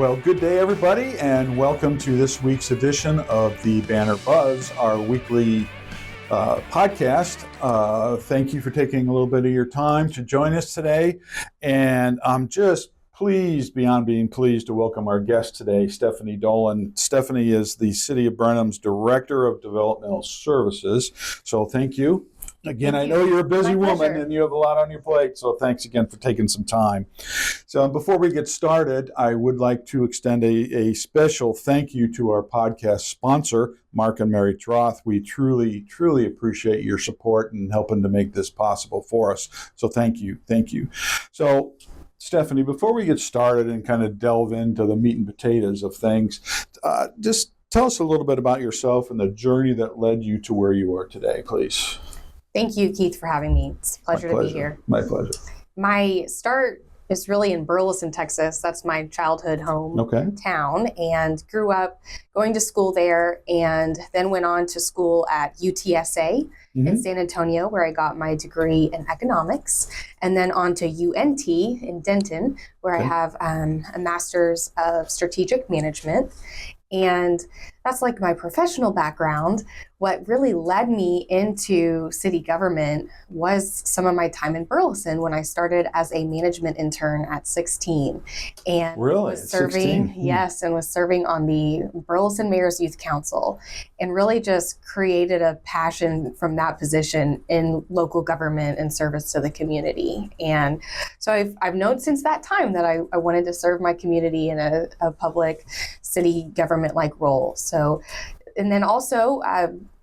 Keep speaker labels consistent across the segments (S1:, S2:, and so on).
S1: Well, good day, everybody, and welcome to this week's edition of the Banner Buzz, our weekly podcast. Thank you for taking a little bit of your time to join us today. And I'm just pleased, beyond being pleased, to welcome our guest today, Stephanie Doland. Stephanie is the City of Brenham's Director of Developmental Services. So thank you. Again, I know you're a busy woman and you have a lot on your plate, so thanks again for taking some time. So before we get started, I would like to extend a special thank you to our podcast sponsor, Mark and Mary Troth. We truly, truly appreciate your support and helping to make this possible for us. So thank you. Thank you. So Stephanie, before we get started and kind of delve into the meat and potatoes of things, just tell us a little bit about yourself and the journey that led you to where you are today, please.
S2: Thank you, Keith, for having me. It's a pleasure to be here.
S1: My pleasure.
S2: My start is really in Burleson, Texas. That's my childhood town, and grew up going to school there, and then went on to school at UTSA in San Antonio, where I got my degree in economics, and then on to UNT in Denton, where I have a master's of strategic management. And that's like my professional background. What really led me into city government was some of my time in Burleson when I started as a management intern at 16. And was serving, and was serving on the Burleson Mayor's Youth Council, and really just created a passion from that position in local government and service to the community. And so I've known since that time that I wanted to serve my community in a public city government-like role. So, and then also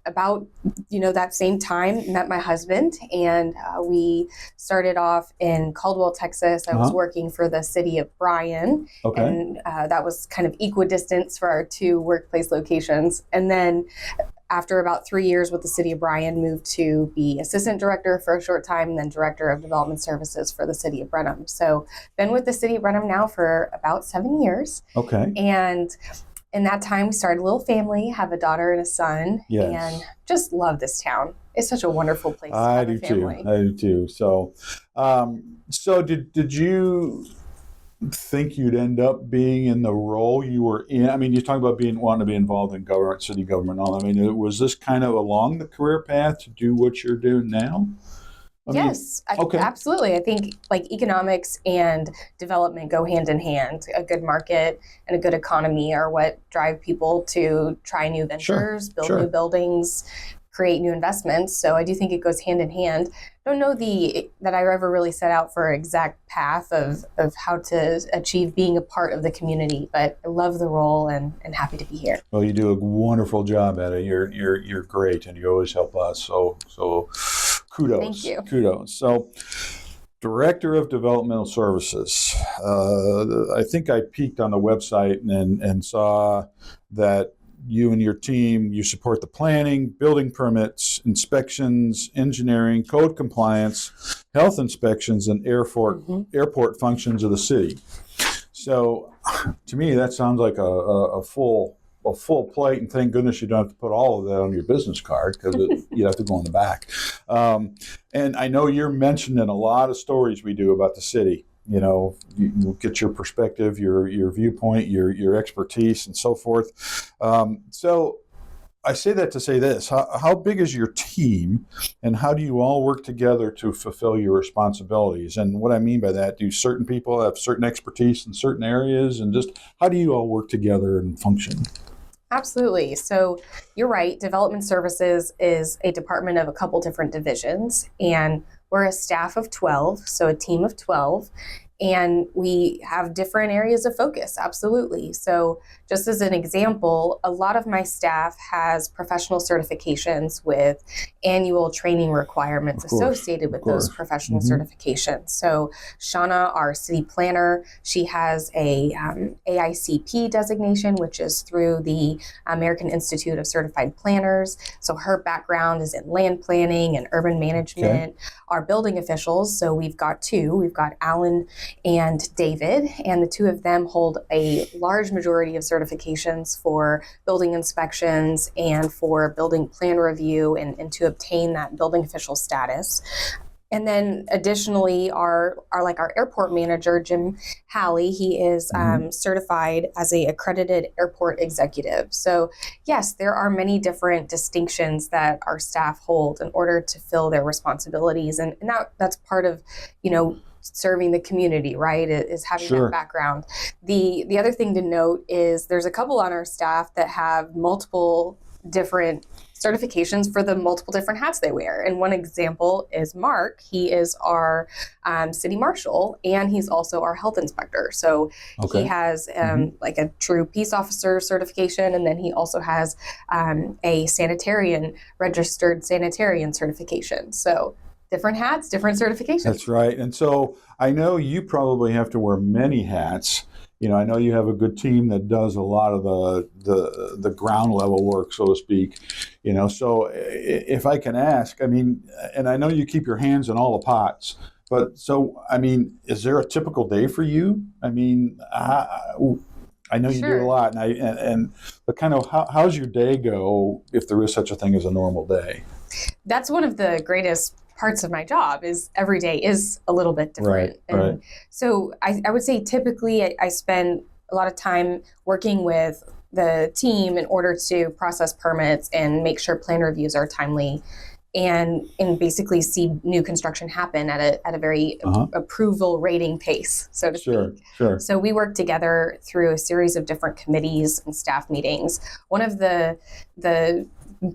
S2: about that same time, met my husband, and we started off in Caldwell, Texas. I was working for the city of Bryan, and that was kind of equidistance for our two workplace locations. And then after about 3 years with the city of Bryan, moved to be assistant director for a short time, and then director of development services for the city of Brenham. So been with the city of Brenham now for about 7 years. And in that time, we started a little family, have a daughter and a son, and just love this town. It's such a wonderful place to have a family.
S1: I do too. So, did you think you'd end up being in the role you were in? I mean, you talk about wanting to be involved in government, city government, and all. I mean, was this kind of along the career path to do what you're doing now?
S2: Yes, absolutely. I think like economics and development go hand in hand. A good market and a good economy are what drive people to try new ventures, build new buildings, create new investments. So I do think it goes hand in hand. I don't know that I ever really set out for an exact path of how to achieve being a part of the community, but I love the role and happy to be here.
S1: Well, you do a wonderful job at it. You're great, and you always help us. So kudos.
S2: Thank you.
S1: Kudos. So, Director of Developmental Services. I think I peeked on the website and saw that you and your team, you support the planning, building permits, inspections, engineering, code compliance, health inspections, and airport functions of the city. So, to me, that sounds like a full plate, and thank goodness you don't have to put all of that on your business card, because you have to go in the back. And I know you're mentioned in a lot of stories we do about the city. You get your perspective, your viewpoint, your expertise, and so forth. So I say that to say this: how big is your team, and how do you all work together to fulfill your responsibilities? And what I mean by that, do certain people have certain expertise in certain areas, and just how do you all work together and function?
S2: Absolutely. So you're right. Development Services is a department of a couple different divisions, and we're a staff of 12, so a team of 12. And we have different areas of focus, absolutely. So just as an example, a lot of my staff has professional certifications with annual training requirements associated with those professional certifications. So Shauna, our city planner, she has a AICP designation, which is through the American Institute of Certified Planners. So her background is in land planning and urban management. Our building officials, so we've got two. We've got Alan and David, and the two of them hold a large majority of certifications for building inspections and for building plan review and to obtain that building official status. And then additionally, our airport manager, Jim Halley, he is certified as a accredited airport executive. So yes, there are many different distinctions that our staff hold in order to fill their responsibilities. And that's part of, serving the community, right, is having that background. The other thing to note is there's a couple on our staff that have multiple different certifications for the multiple different hats they wear. And one example is Mark. He is our city marshal, and he's also our health inspector. So he has like a true peace officer certification, and then he also has a registered sanitarian certification. So different hats, different certifications.
S1: That's right. And so I know you probably have to wear many hats. I know you have a good team that does a lot of the ground level work, so to speak. So if I can ask, and I know you keep your hands in all the pots, but so, is there a typical day for you? I know you do a lot, but kind of how's your day go, if there is such a thing as a normal day?
S2: That's one of the greatest parts of my job is every day is a little bit different.
S1: Right.
S2: So I would say typically I spend a lot of time working with the team in order to process permits and make sure plan reviews are timely and basically see new construction happen at a very approval rating pace, so to speak. Sure. So we work together through a series of different committees and staff meetings. One of the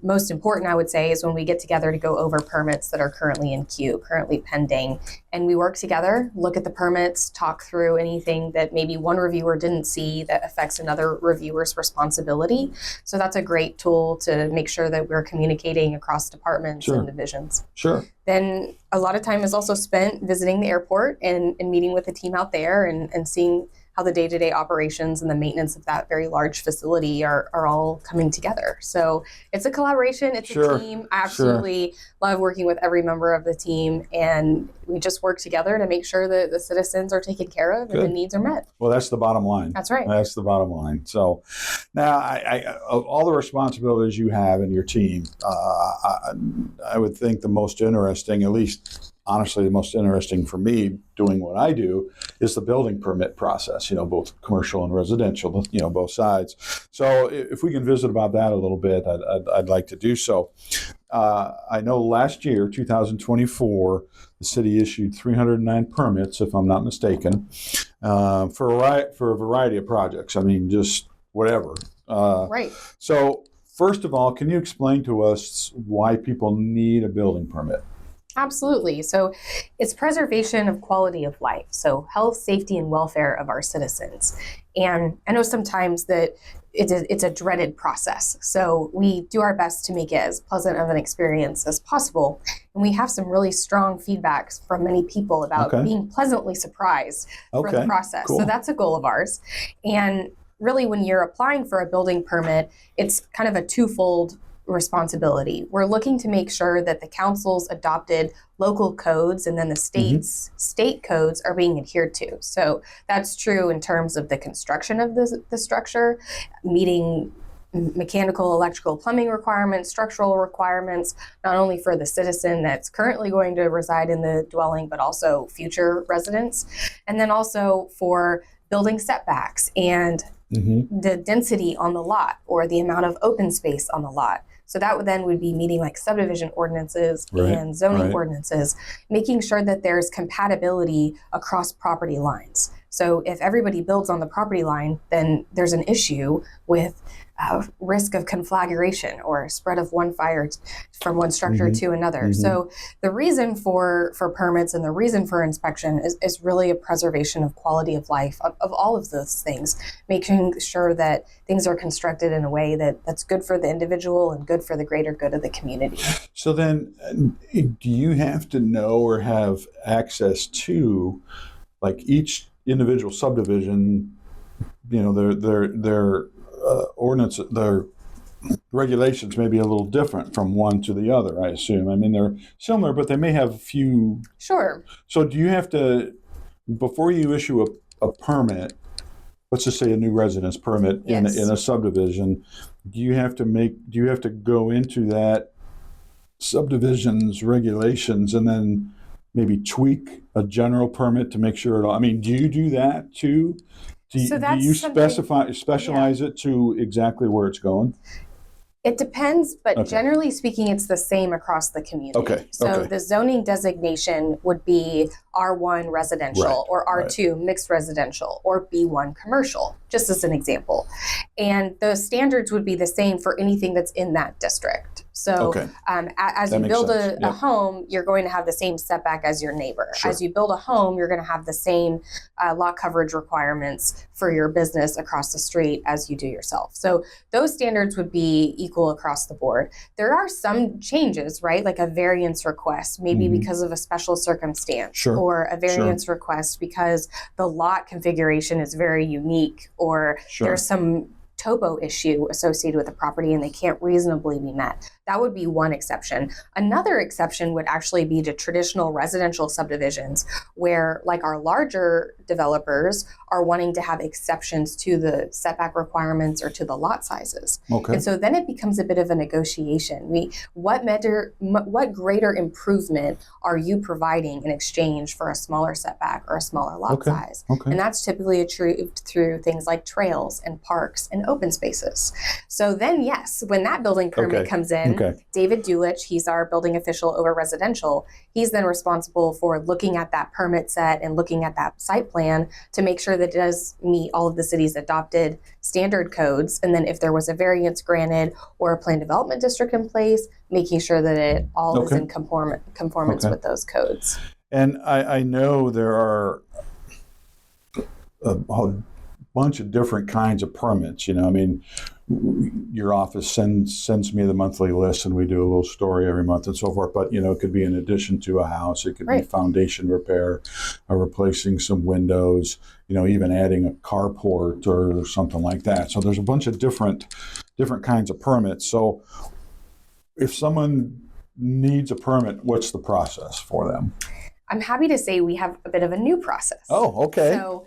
S2: most important, I would say, is when we get together to go over permits that are currently in queue, currently pending. And we work together, look at the permits, talk through anything that maybe one reviewer didn't see that affects another reviewer's responsibility. So that's a great tool to make sure that we're communicating across departments and divisions.
S1: Sure.
S2: Then a lot of time is also spent visiting the airport and meeting with the team out there and seeing how the day-to-day operations and the maintenance of that very large facility are all coming together. So it's a collaboration, it's a team. I absolutely love working with every member of the team, and we just work together to make sure that the citizens are taken care of and the needs are met.
S1: Well, that's the bottom line.
S2: That's right.
S1: That's the bottom line. So now, of all the responsibilities you have in your team, I would think the most interesting, at least honestly, the most interesting for me doing what I do is the building permit process, both commercial and residential, both sides. So if we can visit about that a little bit, I'd like to do so. I know last year, 2024, the city issued 309 permits, if I'm not mistaken, for a variety of projects. Just whatever.
S2: Right.
S1: So first of all, can you explain to us why people need a building permit?
S2: Absolutely. So it's preservation of quality of life. So health, safety, and welfare of our citizens. And I know sometimes that it's a dreaded process. So we do our best to make it as pleasant of an experience as possible. And we have some really strong feedback from many people about being pleasantly surprised for the process. Cool. So that's a goal of ours. And really, when you're applying for a building permit, it's kind of a twofold responsibility. We're looking to make sure that the council's adopted local codes and then the state's state codes are being adhered to. So that's true in terms of the construction of the structure, meeting mechanical, electrical, plumbing requirements, structural requirements, not only for the citizen that's currently going to reside in the dwelling, but also future residents. And then also for building setbacks and the density on the lot or the amount of open space on the lot. So that would be meeting like subdivision ordinances and zoning ordinances, making sure that there's compatibility across property lines. So if everybody builds on the property line, then there's an issue with risk of conflagration or spread of one fire from one structure to another. So the reason for permits and the reason for inspection is really a preservation of quality of life of all of those things, making sure that things are constructed in a way that's good for the individual and good for the greater good of the community. So
S1: then do you have to know or have access to like each individual subdivision, their ordinance, their regulations may be a little different from one to the other, I assume. They're similar, but they may have a few.
S2: Sure. So
S1: do you have to, before you issue a permit, let's just say a new residence permit in a subdivision, do you have to go into that subdivision's regulations and then maybe tweak a general permit to make sure I mean, do you do that too? Do you specialize it to exactly where it's going?
S2: It depends, but generally speaking, it's the same across the community. So the zoning designation would be R1 residential or R2 mixed residential or B1 commercial, just as an example. And the standards would be the same for anything that's in that district. So as you build a home, you're going to have the same setback as your neighbor. As you build a home, you're going to have the same lot coverage requirements for your business across the street as you do yourself. So those standards would be equal across the board. There are some changes, right? Like a variance request, maybe because of a special circumstance, or a variance request because the lot configuration is very unique, or there's some topo issue associated with the property and they can't reasonably be met. That would be one exception. Another exception would actually be to traditional residential subdivisions where, like, our larger developers are wanting to have exceptions to the setback requirements or to the lot sizes. And so then it becomes a bit of a negotiation. What greater improvement are you providing in exchange for a smaller setback or a smaller lot size? And that's typically achieved through things like trails and parks and open spaces. So then, yes, when that building permit comes in, David Dulich, he's our building official over residential. He's then responsible for looking at that permit set and looking at that site plan to make sure that it does meet all of the city's adopted standard codes. And then if there was a variance granted or a planned development district in place, making sure that it all is in conformance with those codes.
S1: And I know there are a bunch of different kinds of permits. I mean, your office sends me the monthly list and we do a little story every month and so forth, but it could be in addition to a house, it could be foundation repair, or replacing some windows, even adding a carport or something like that. So there's a bunch of different kinds of permits. So if someone needs a permit, what's the process for them?
S2: I'm happy to say we have a bit of a new process.
S1: Oh, okay.
S2: So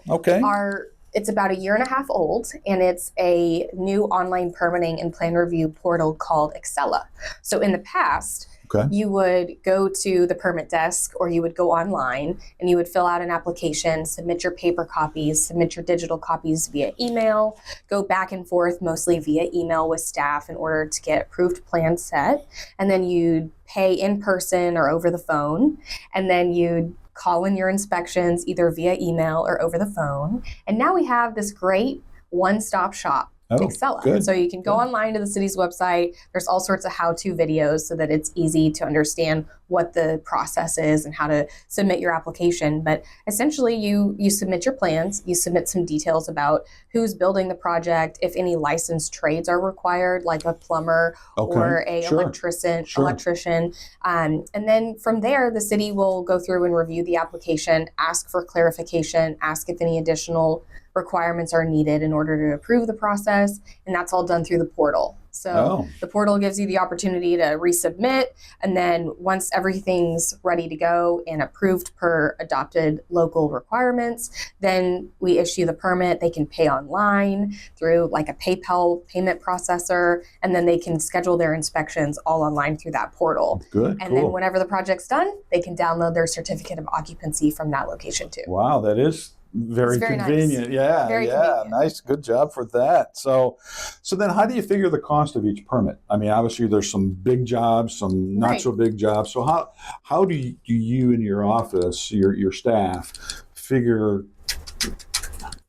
S2: it's about 1.5 years old, and it's a new online permitting and plan review portal called Excella. So in the past, you would go to the permit desk or you would go online and you would fill out an application, submit your paper copies, submit your digital copies via email, go back and forth mostly via email with staff in order to get approved plans set. And then you'd pay in person or over the phone. And then you'd call in your inspections either via email or over the phone. And now we have this great one-stop shop, Excella. So you can go online to the city's website. There's all sorts of how-to videos so that it's easy to understand what the process is and how to submit your application. But essentially you submit your plans, you submit some details about who's building the project, if any licensed trades are required, like a plumber or a electrician. And then from there, the city will go through and review the application, ask for clarification, ask if any additional requirements are needed in order to approve the process, and that's all done through the portal. So the portal gives you the opportunity to resubmit, and then once everything's ready to go and approved per adopted local requirements, then we issue the permit. They can pay online through like a PayPal payment processor, and then they can schedule their inspections all online through that portal. Then whenever the project's done, they can download their certificate of occupancy from that location too.
S1: Wow, that is very convenient. Nice. Convenient. Nice. Good job for that. So then how do you figure the cost of each permit? I mean, obviously there's some big jobs, some not so big jobs. So how do you in your office, your staff, figure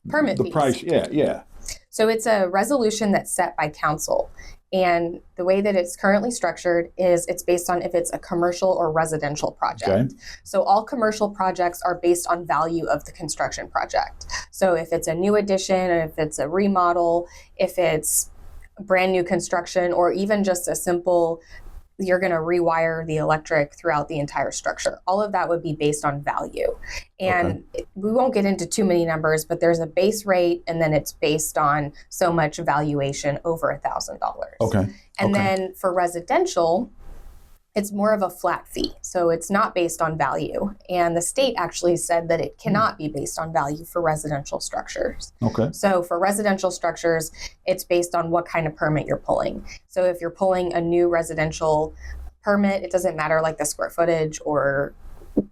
S2: permit
S1: the
S2: fees?
S1: Price? Yeah.
S2: So it's a resolution that's set by council. And the way that it's currently structured is it's based on if it's a commercial or residential project. So all commercial projects are based on value of the construction project. So if it's a new addition, if it's a remodel, if it's brand new construction, or even just a simple, you're going to rewire the electric throughout the entire structure. All of that would be based on value. And we won't get into too many numbers, but there's a base rate, and then it's based on so much valuation over $1,000. And then for residential, it's more of a flat fee. So it's not based on value. And the state actually said that it cannot be based on value for residential structures. So for residential structures, it's based on what kind of permit you're pulling. So if you're pulling a new residential permit, it doesn't matter like the square footage or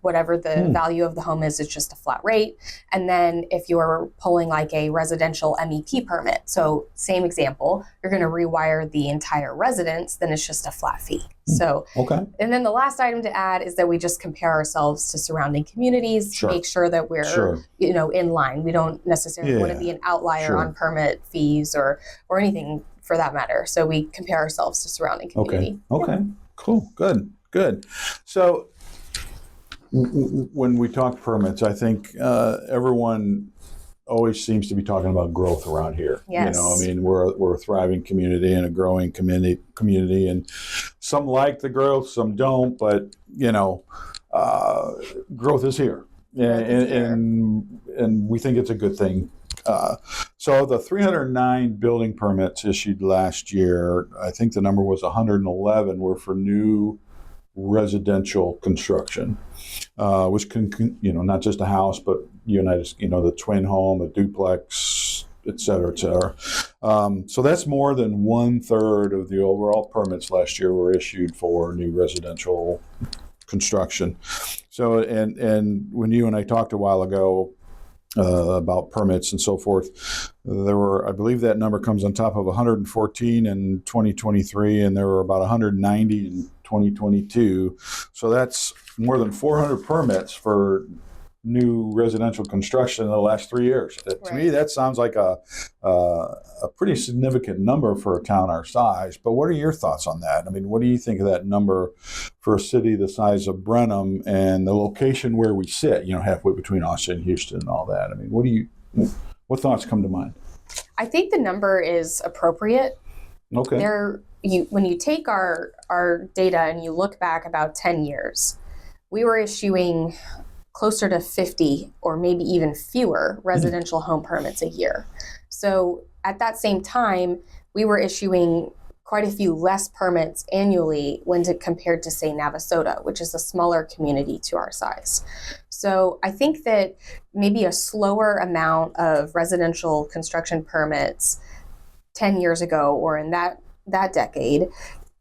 S2: whatever the value of the home is, it's just a flat rate. And then if you're pulling like a residential MEP permit, so same example, you're going to rewire the entire residence, then it's just a flat fee. So, and then the last item to add is that we just compare ourselves to surrounding communities to make sure that we're, in line. We don't necessarily want to be an outlier on permit fees or anything for that matter. So we compare ourselves to surrounding community.
S1: Okay. Cool. Good. So when we talk permits, I think everyone always seems to be talking about growth around here.
S2: Yes.
S1: We're a thriving community and a growing community, and some like the growth, some don't, but growth is here. And we think it's a good thing. So the 309 building permits issued last year, I think the number was 111 were for new residential construction, which can, not just a house, but the twin home, a duplex, et cetera, et cetera. So that's more than 1/3 of the overall permits last year were issued for new residential construction. So, and when you and I talked a while ago about permits and so forth, there were, I believe that number comes on top of 114 in 2023, and there were about 190 in 2022. So that's more than 400 permits for new residential construction in the last 3 years. To me, that sounds like a pretty significant number for a town our size. But what are your thoughts on that? I mean, what do you think of that number for a city the size of Brenham and the location where we sit, halfway between Austin and Houston and all that? I mean, what thoughts come to mind?
S2: I think the number is appropriate.
S1: Okay.
S2: When you take our data and you look back about 10 years, we were issuing closer to 50 or maybe even fewer residential home permits a year. So at that same time, we were issuing quite a few less permits annually when compared to, say, Navasota, which is a smaller community to our size. So I think that maybe a slower amount of residential construction permits 10 years ago or in that decade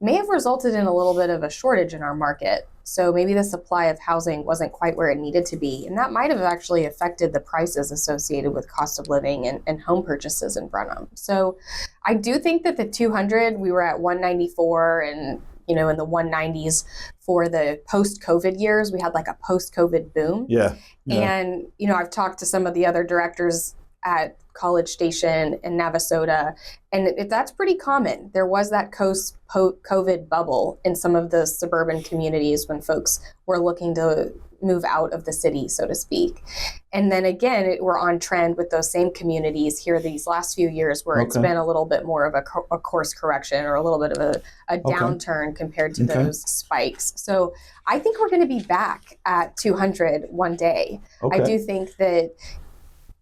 S2: may have resulted in a little bit of a shortage in our market. So maybe the supply of housing wasn't quite where it needed to be. And that might have actually affected the prices associated with cost of living and home purchases in Brenham. So I do think that the 200, we were at 194 and, in the 190s for the post-COVID years. We had like a post-COVID boom.
S1: Yeah.
S2: And, I've talked to some of the other directors at College Station and Navasota, and that's pretty common. There was that post-COVID bubble in some of the suburban communities when folks were looking to move out of the city, so to speak. And then again, we're on trend with those same communities here these last few years where it's been a little bit more of a course correction or a little bit of a downturn compared to those spikes. So I think we're going to be back at 200 one day. I do think that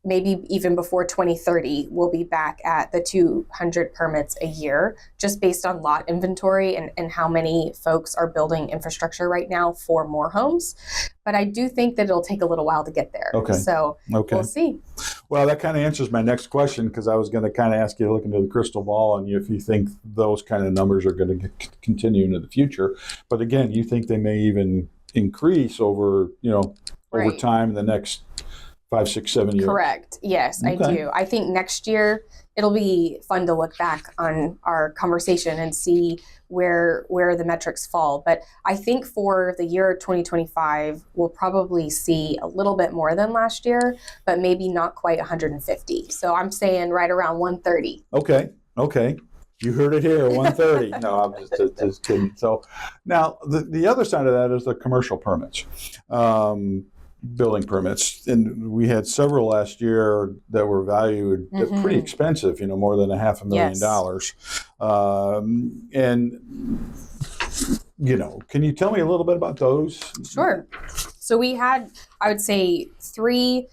S2: maybe even before 2030, we'll be back at the 200 permits a year, just based on lot inventory and how many folks are building infrastructure right now for more homes. But I do think that it'll take a little while to get there. So we'll see.
S1: Well, that kind of answers my next question, because I was going to kind of ask you to look into the crystal ball and if you think those kind of numbers are going to continue into the future. But again, you think they may even increase over time in the next 5, 6, 7 years.
S2: Correct. Yes, I do. I think next year it'll be fun to look back on our conversation and see where the metrics fall. But I think for the year 2025, we'll probably see a little bit more than last year, but maybe not quite 150. So I'm saying right around 130.
S1: Okay. You heard it here, 130. No, I'm just kidding. So now the other side of that is the commercial permits. Building permits, and we had several last year that were valued at pretty expensive, more than $500,000. Can you tell me a little bit about those?
S2: Sure. So we had, I would say, 3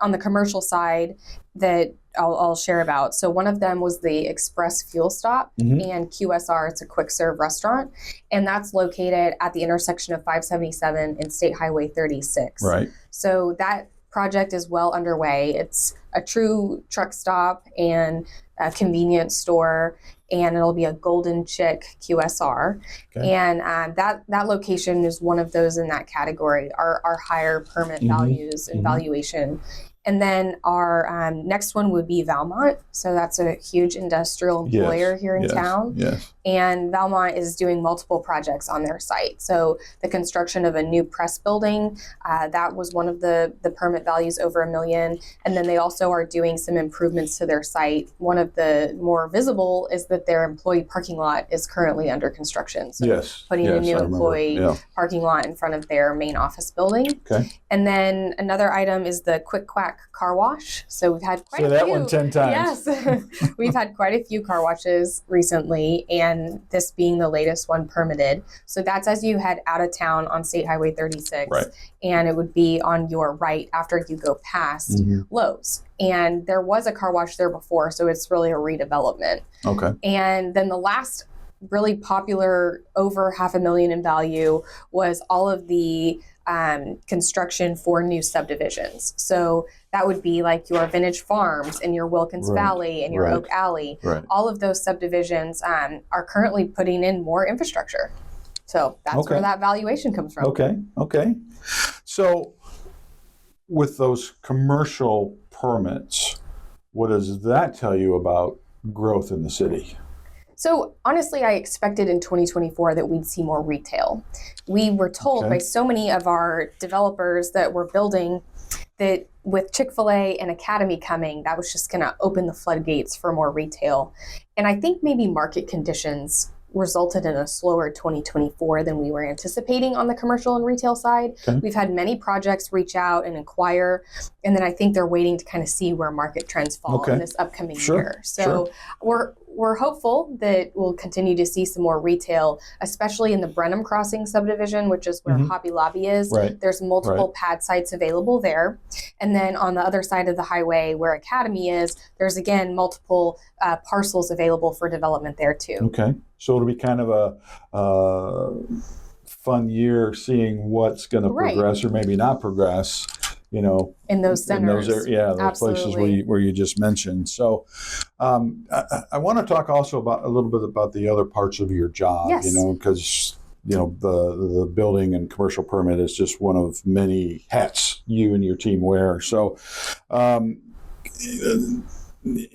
S2: on the commercial side that I'll share about. So one of them was the Express Fuel Stop and QSR. It's a quick serve restaurant, and that's located at the intersection of 577 and State Highway 36.
S1: Right.
S2: So that project is well underway. It's a true truck stop and a convenience store, and it'll be a Golden Chick QSR.
S1: Okay.
S2: And that location is one of those in that category, our higher permit values and valuation. And then our next one would be Valmont. So that's a huge industrial employer here in town.
S1: Yes.
S2: And Valmont is doing multiple projects on their site. So the construction of a new press building, that was one of the permit values, over $1 million. And then they also are doing some improvements to their site. One of the more visible is that their employee parking lot is currently under construction. So putting a new employee parking lot in front of their main office building.
S1: Okay.
S2: And then another item is the Quick Quack car wash. So we've had quite a few.
S1: Say that one 10 times.
S2: Yes. We've had quite a few car washes recently, and this being the latest one permitted. So that's as you head out of town on State Highway 36.
S1: Right.
S2: And it would be on your right after you go past Lowe's. And there was a car wash there before, so it's really a redevelopment.
S1: Okay.
S2: And then the last really popular, over $500,000 in value, was all of the construction for new subdivisions. So that would be like your Vintage Farms and your Wilkins Valley and your Oak Alley. Right. All of those subdivisions are currently putting in more infrastructure. So that's where that valuation comes from.
S1: Okay. So with those commercial permits, what does that tell you about growth in the city?
S2: So honestly, I expected in 2024 that we'd see more retail. We were told by so many of our developers that were building that with Chick-fil-A and Academy coming, that was just going to open the floodgates for more retail. And I think maybe market conditions resulted in a slower 2024 than we were anticipating on the commercial and retail side. Okay. We've had many projects reach out and inquire, and then I think they're waiting to kind of see where market trends fall in this upcoming year. So we're hopeful that we'll continue to see some more retail, especially in the Brenham Crossing subdivision, which is where Hobby Lobby is. Right. There's multiple pad sites available there. And then on the other side of the highway where Academy is, there's again multiple parcels available for development there too.
S1: Okay. So it'll be kind of a fun year seeing what's going to progress or maybe not progress, you know.
S2: In those centers.
S1: Those places where you just mentioned. So I want to talk also about a little bit about the other parts of your job, you know, because, you know, the building and commercial permit is just one of many hats you and your team wear. So,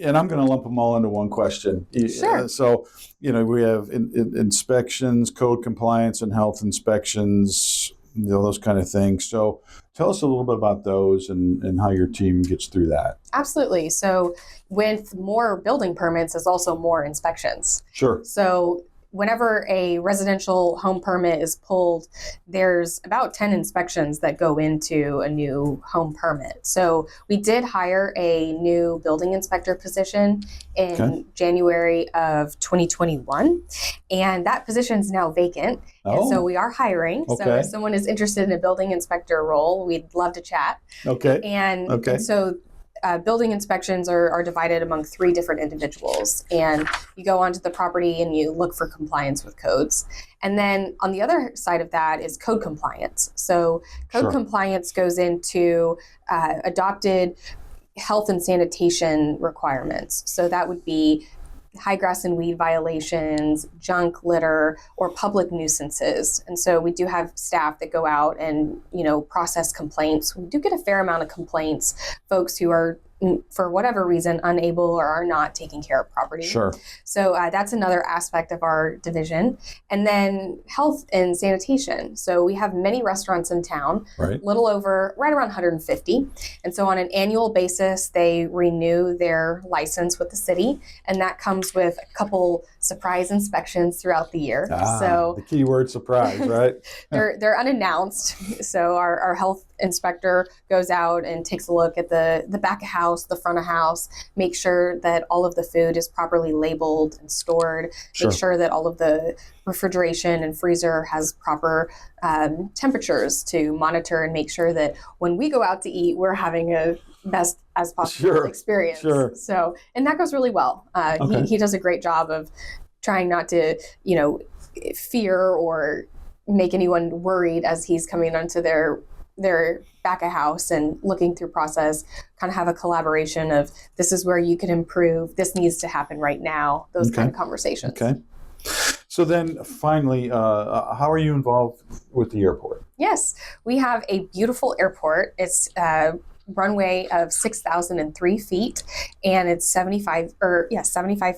S1: and I'm going to lump them all into one question.
S2: Sure.
S1: So, you know, we have inspections, code compliance, and health inspections, you know, those kind of things. So tell us a little bit about those and how your team gets through that.
S2: Absolutely. So with more building permits is also more inspections.
S1: Sure.
S2: So whenever a residential home permit is pulled, there's about 10 inspections that go into a new home permit. So we did hire a new building inspector position in January of 2021, and that position is now vacant. And so we are hiring. So if someone is interested in a building inspector role, we'd love to chat. And so building inspections are divided among 3 different individuals, and you go onto the property and you look for compliance with codes. And then on the other side of that is code compliance. So code compliance goes into adopted health and sanitation requirements. So that would be high grass and weed violations, junk litter, or public nuisances. And so we do have staff that go out and, you know, process complaints. We do get a fair amount of complaints, folks who are, for whatever reason, unable or are not taking care of property.
S1: Sure.
S2: So that's another aspect of our division. And then health and sanitation. So we have many restaurants in town, right around 150. And so on an annual basis, they renew their license with the city. And that comes with a couple surprise inspections throughout the year. So
S1: the key word surprise, right?
S2: they're unannounced. So our health inspector goes out and takes a look at the back of house, the front of house, make sure that all of the food is properly labeled and stored, make sure that all of the refrigeration and freezer has proper temperatures to monitor and make sure that when we go out to eat, we're having a best as possible experience. So, and that goes really well. He does a great job of trying not to, you know, fear or make anyone worried as he's coming onto their their back of house and looking through process, kind of have a collaboration of this is where you can improve, this needs to happen right now, those kind of conversations.
S1: Okay. So then finally, how are you involved with the airport?
S2: Yes, we have a beautiful airport. It's runway of 6,003 feet, and it's 75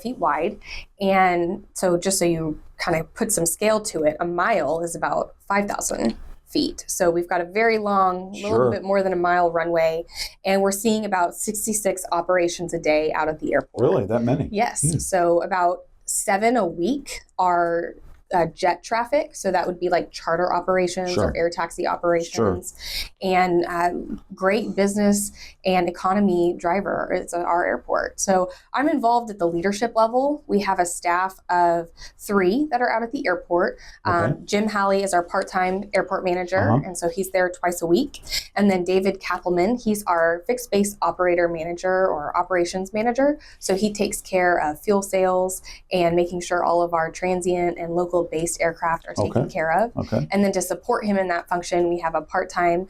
S2: feet wide. And so just so you kind of put some scale to it, a mile is about 5,000 feet. So we've got a very long, little bit more than a mile runway, and we're seeing about 66 operations a day out of the airport.
S1: Really? That many?
S2: Yes. So about 7 a week are jet traffic, so that would be like charter operations or air taxi operations, and great business and economy driver. It's our airport. So I'm involved at the leadership level. We have a staff of 3 that are out at the airport. Jim Halley is our part-time airport manager, and so he's there twice a week. And then David Kappelman, he's our fixed base operator manager or operations manager. So he takes care of fuel sales and making sure all of our transient and local based aircraft are taken care of. And then to support him in that function, we have a part-time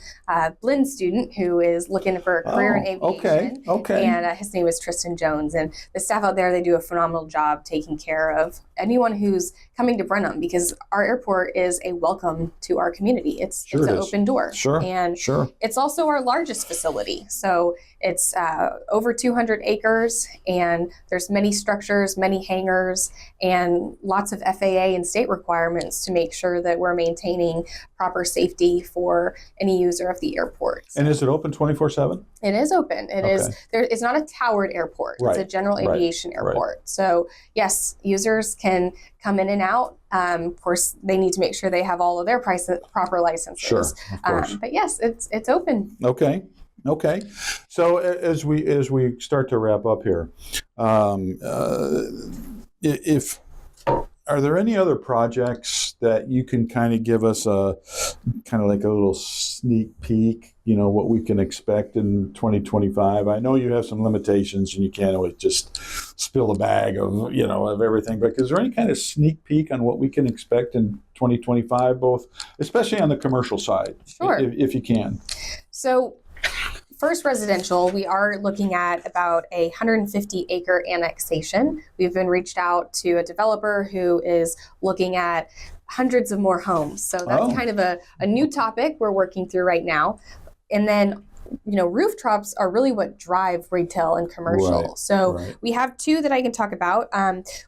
S2: blend student who is looking for a career in aviation. And his name is Tristan Jones. And the staff out there, they do a phenomenal job taking care of anyone who's coming to Brenham, because our airport is a welcome to our community. It's an open door. And it's also our largest facility. So it's over 200 acres, and there's many structures, many hangars, and lots of FAA and state requirements to make sure that we're maintaining proper safety for any user of the airport.
S1: And is it open 24/7?
S2: It is open. It is. It's not a towered airport. It's a general aviation airport. So yes, users can come in and out. Of course, they need to make sure they have all of their proper licenses. But yes, it's open.
S1: Okay. So as we start to wrap up here, are there any other projects that you can kind of give us a kind of like a little sneak peek, what we can expect in 2025? I know you have some limitations and you can't always just spill a bag of everything, but is there any kind of sneak peek on what we can expect in 2025, both, especially on the commercial side?
S2: Sure.
S1: If you can.
S2: So first, residential, we are looking at about a 150-acre annexation. We've been reached out to a developer who is looking at hundreds of more homes. So that's kind of a new topic we're working through right now. And then rooftops are really what drive retail and commercial. We have 2 that I can talk about.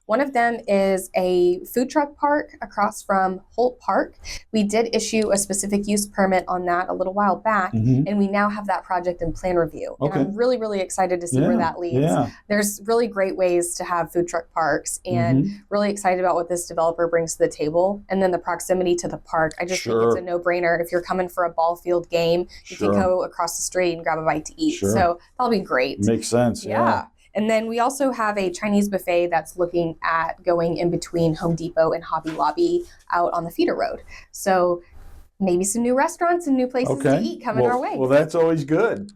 S2: One of them is a food truck park across from Holt Park. We did issue a specific use permit on that a little while back, and we now have that project in plan review. And I'm really, really excited to see where that leads. There's really great ways to have food truck parks, and really excited about what this developer brings to the table. And then the proximity to the park. I just think it's a no-brainer. If you're coming for a ball field game, you can go across the street and grab a bite to eat. So that'll be great.
S1: Makes sense. Yeah.
S2: And then we also have a Chinese buffet that's looking at going in between Home Depot and Hobby Lobby out on the feeder road. So maybe some new restaurants and new places to eat coming our way.
S1: Well, that's always good.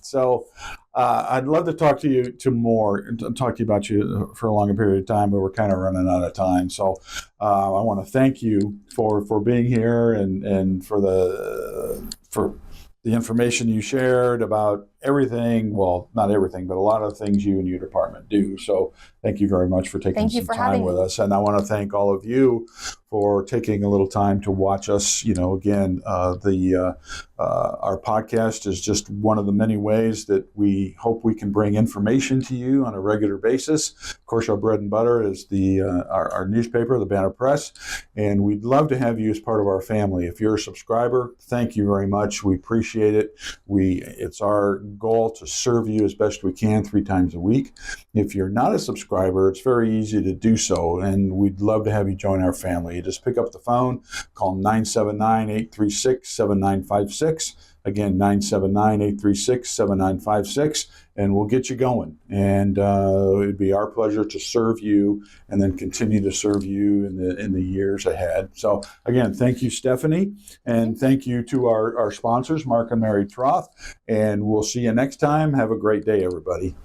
S1: So I'd love to talk to you talk to you about you for a longer period of time, but we're kind of running out of time. So I want to thank you for being here and for the information you shared about everything. Well, not everything, but a lot of things you and your department do. So thank you very much for taking some time with us. And I want to thank all of you for taking a little time to watch us. Again, our podcast is just one of the many ways that we hope we can bring information to you on a regular basis. Of course, our bread and butter is our newspaper, the Banner Press, and we'd love to have you as part of our family. If you're a subscriber, thank you very much. We appreciate it. It's our goal to serve you as best we can 3 times a week. If you're not a subscriber, it's very easy to do so, and we'd love to have you join our family. You just pick up the phone, call 979-836-7956. Again, 979-836-7956, and we'll get you going. And it'd be our pleasure to serve you and then continue to serve you in the years ahead. So again, thank you, Stephanie, and thank you to our sponsors, Mark and Mary Troth, and we'll see you next time. Have a great day, everybody.